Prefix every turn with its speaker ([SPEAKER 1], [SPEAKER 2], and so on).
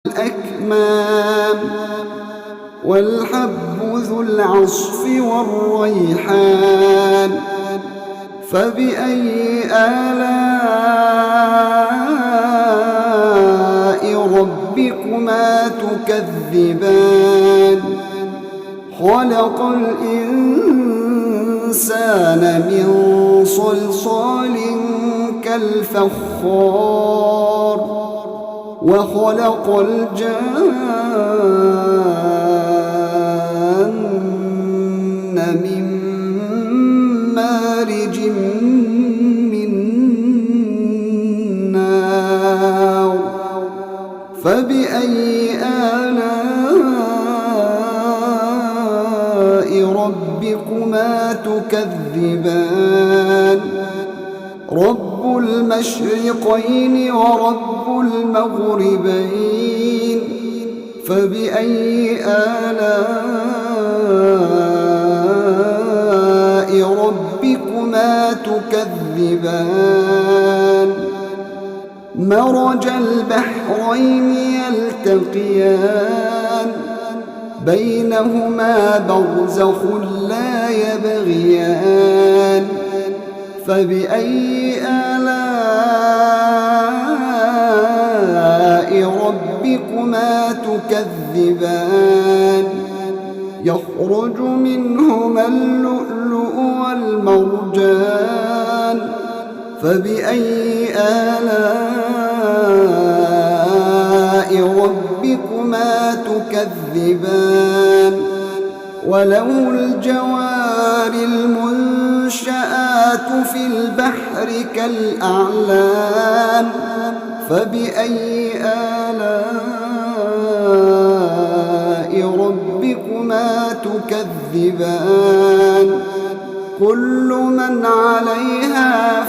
[SPEAKER 1] الأكمام والحب ذو العصف والريحان فبأي آلاء ربكما تكذبان خلق الإنسان من صلصال كالفخار وخلق الجان من مارج من نار فبأي آلاء ربكما تكذبان رب المشرقين ورب المغربين فبأي آلاء ربكما تكذبان مرج البحرين يلتقيان بينهما برزخ لا يبغيان فبأي آلاء ربكما تكذبان يخرج منهما اللؤلؤ والمرجان فبأي آلاء ربكما تكذبان وله الجوار المنشآت في البحر كالأعلام فبأي آلاء ربكما تكذبان كل من عليها